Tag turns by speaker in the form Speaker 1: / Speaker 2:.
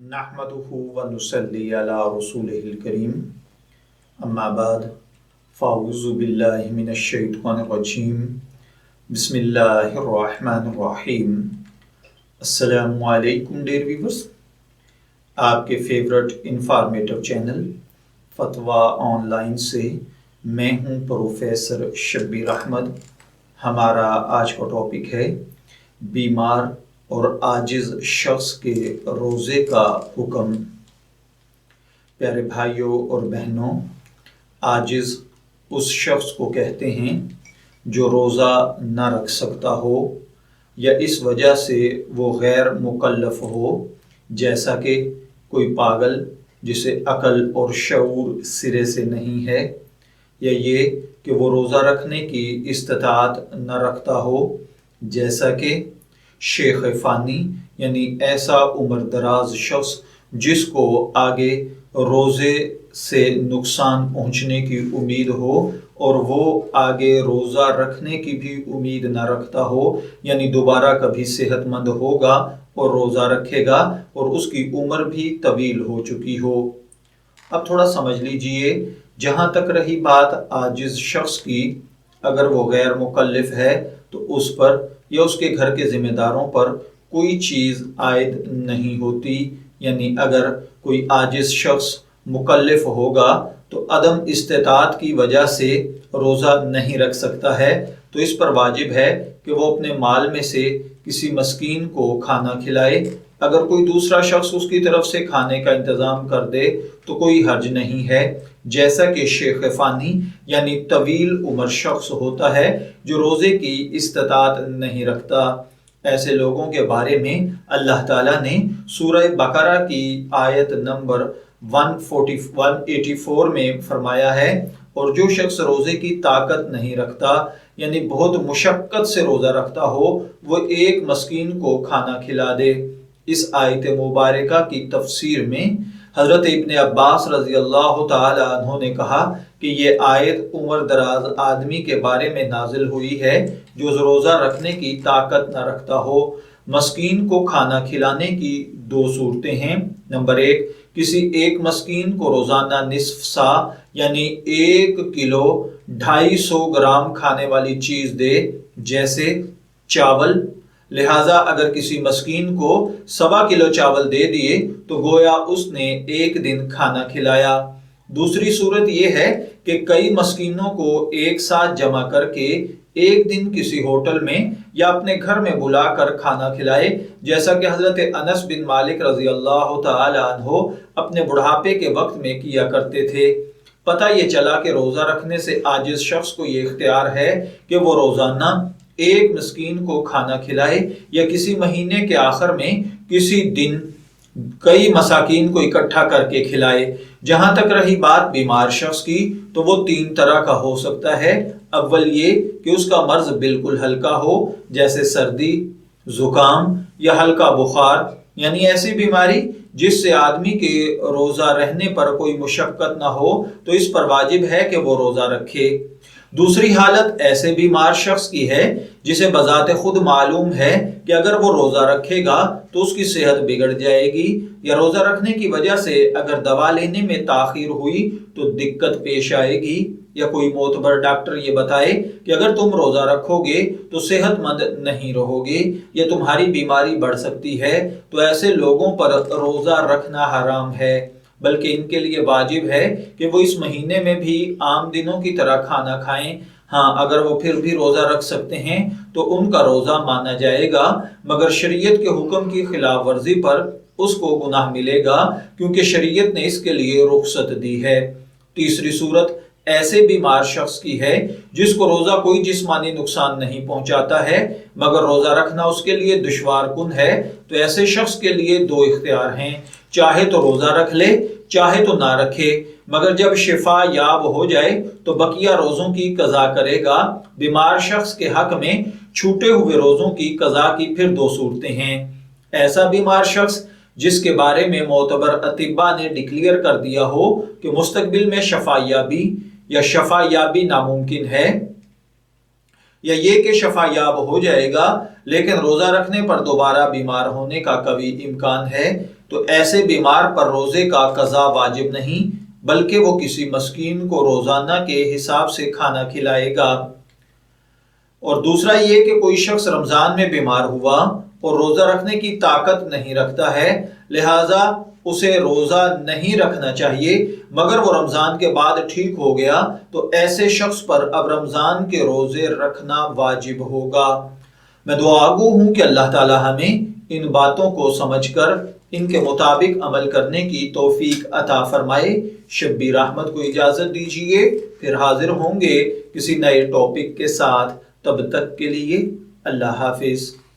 Speaker 1: नहमदुहु व नुसल्ली अला रसूलिहिल करीम अम्मा बाद फ़अऊज़ु बिल्लाहि मिनश शैतानिर रजीम बिस्मिल्लाहिर रहमानिर रहीम। अस्सलामु अलैकुम डियर व्यूअर्स, आपके फेवरेट इंफॉर्मेटिव चैनल फतवा ऑनलाइन से मैं हूं प्रोफेसर शब्बीर अहमद। हमारा आज का टॉपिक है बीमार और आजिज शख्स के रोज़े का हुक्म। प्यारे भाइयों और बहनों, आजिज उस शख्स को कहते हैं जो रोज़ा न रख सकता हो या इस वजह से वो गैर मुकल्लफ हो, जैसा कि कोई पागल जिसे अकल और शऊर सिरे से नहीं है, या ये कि वो रोज़ा रखने की इस्तिताअत न रखता हो, जैसा कि शेख फ़ानी यानी ऐसा उम्र दराज शख्स जिसको आगे रोज़े से नुकसान पहुँचने की उम्मीद हो और वो आगे रोज़ा रखने की भी उम्मीद न रखता हो, यानी दोबारा कभी सेहतमंद होगा और रोज़ा रखेगा और उसकी उम्र भी तवील हो चुकी हो। अब थोड़ा समझ लीजिए, जहाँ तक रही बात आजिज शख्स की, अगर वो गैर मुकल्लिफ है तो उस पर या उसके घर के ज़िम्मेदारों पर कोई चीज़ आयद नहीं होती। यानी अगर कोई आजिज शख्स मुकल्लिफ होगा तो अदम इस्तिताअत की वजह से रोज़ा नहीं रख सकता है, तो इस पर वाजिब है कि वो अपने माल में से किसी मस्कीन को खाना खिलाए। अगर कोई दूसरा शख्स उसकी तरफ से खाने का इंतज़ाम कर दे तो कोई हर्ज नहीं है, जैसा कि शेख फ़ानी यानी तवील उम्र शख्स होता है जो रोज़े की इस्तिताअत नहीं रखता। ऐसे लोगों के बारे में अल्लाह ताला ने सूरह बकरा की आयत नंबर 184 में फरमाया है, और जो शख्स रोज़े की ताकत नहीं रखता यानी बहुत मुशक्क़त से रोज़ा रखता हो, वो एक मस्कीन को खाना खिला दे। इस आयत मुबारका की तफसीर में हज़रत इब्न अब्बास रज़ी अल्लाह तआला अन्हु ने कहा कि ये आयत उम्र दराज आदमी के बारे में नाजिल हुई है जो रोज़ा रखने की ताकत न रखता हो। मस्कीन को खाना खिलाने की दो सूरतें हैं। नंबर एक, किसी एक मस्कीन को रोज़ाना निस्फ सा यानी 1 किलो 250 ग्राम खाने वाली चीज़ दे, जैसे चावल। लिहाजा अगर किसी मस्कीन को 1.25 किलो चावल दे दिए तो गोया उसने एक दिन खाना खिलाया। दूसरी सूरत यह है कि कई मस्कीनों को एक साथ जमा करके एक दिन किसी होटल में या अपने घर में बुलाकर खाना खिलाए, जैसा कि हजरत अनस बिन मालिक रजी अल्लाह तआला अन्हु अपने बुढ़ापे के वक्त में किया करते थे। पता ये चला कि रोज़ा रखने से आजिज शख्स को ये इख्तियार है कि वो रोज़ाना एक मस्कीन को खाना खिलाए या किसी महीने के आखिर में किसी दिन कई मसाकीन को इकट्ठा करके खिलाए। जहां तक रही बात बीमार शख्स की, तो वो 3 तरह का हो सकता है। अव्वल ये कि उसका मर्ज बिल्कुल हल्का हो, जैसे सर्दी, जुकाम या हल्का बुखार, यानी ऐसी बीमारी जिससे आदमी के रोजा रहने पर कोई मुशक्कत ना हो, तो इस पर वाजिब है कि वो रोजा रखे। दूसरी हालत ऐसे बीमार शख्स की है जिसे बजाते खुद मालूम है कि अगर वो रोजा रखेगा तो उसकी सेहत बिगड़ जाएगी, या रोजा रखने की वजह से अगर दवा लेने में ताखीर हुई तो दिक्कत पेश आएगी, या कोई मोतबर डॉक्टर ये बताए कि अगर तुम रोजा रखोगे तो सेहतमंद नहीं रहोगे या तुम्हारी बीमारी बढ़ सकती है, तो ऐसे लोगों पर रोजा रखना हराम है। बल्कि इनके लिए वाजिब है कि वो इस महीने में भी आम दिनों की तरह खाना खाएं। हाँ, अगर वो फिर भी रोज़ा रख सकते हैं तो उनका रोज़ा माना जाएगा, मगर शरीयत के हुक्म की खिलाफ वर्जी पर उसको गुनाह मिलेगा, क्योंकि शरीयत ने इसके लिए रुख्सत दी है। तीसरी सूरत ऐसे बीमार शख्स की है जिसको रोज़ा कोई जिस्मानी नुकसान नहीं पहुंचाता है, मगर रोज़ा रखना उसके लिए दुश्वार कुन है। तो ऐसे शख्स के लिए 2 इख्तियार हैं, चाहे तो रोज़ा रख ले, चाहे तो ना रखे, मगर जब शिफा याब हो जाए तो बकिया रोज़ों की कज़ा करेगा। बीमार शख्स के हक में छूटे हुए रोज़ों की कज़ा की फिर 2 सूरतें हैं। ऐसा बीमार शख्स जिसके बारे में मोतबर अतिबा ने डिक्लेयर कर दिया हो कि मुस्तकबिल में शफायाबी या शफायाबी नामुमकिन है, या ये कि शफायाब हो जाएगा लेकिन रोजा रखने पर दोबारा बीमार होने का कभी इम्कान है, تو ایسے بیمار پر روزے کا قضا واجب نہیں، بلکہ وہ کسی مسکین کو روزانہ کے حساب سے کھانا کھلائے گا۔ اور دوسرا یہ کہ کوئی شخص رمضان میں بیمار ہوا اور روزہ رکھنے کی طاقت نہیں رکھتا ہے، لہٰذا اسے روزہ نہیں رکھنا چاہیے، مگر وہ رمضان کے بعد ٹھیک ہو گیا تو ایسے شخص پر اب رمضان کے روزے رکھنا واجب ہوگا۔ میں دعا گو ہوں کہ اللہ تعالی ہمیں ان باتوں کو سمجھ کر ان کے مطابق عمل کرنے کی توفیق عطا فرمائے۔ شبیر احمد کو اجازت دیجیے، پھر حاضر ہوں گے کسی نئے ٹاپک کے ساتھ۔ تب تک کے لیے اللہ حافظ۔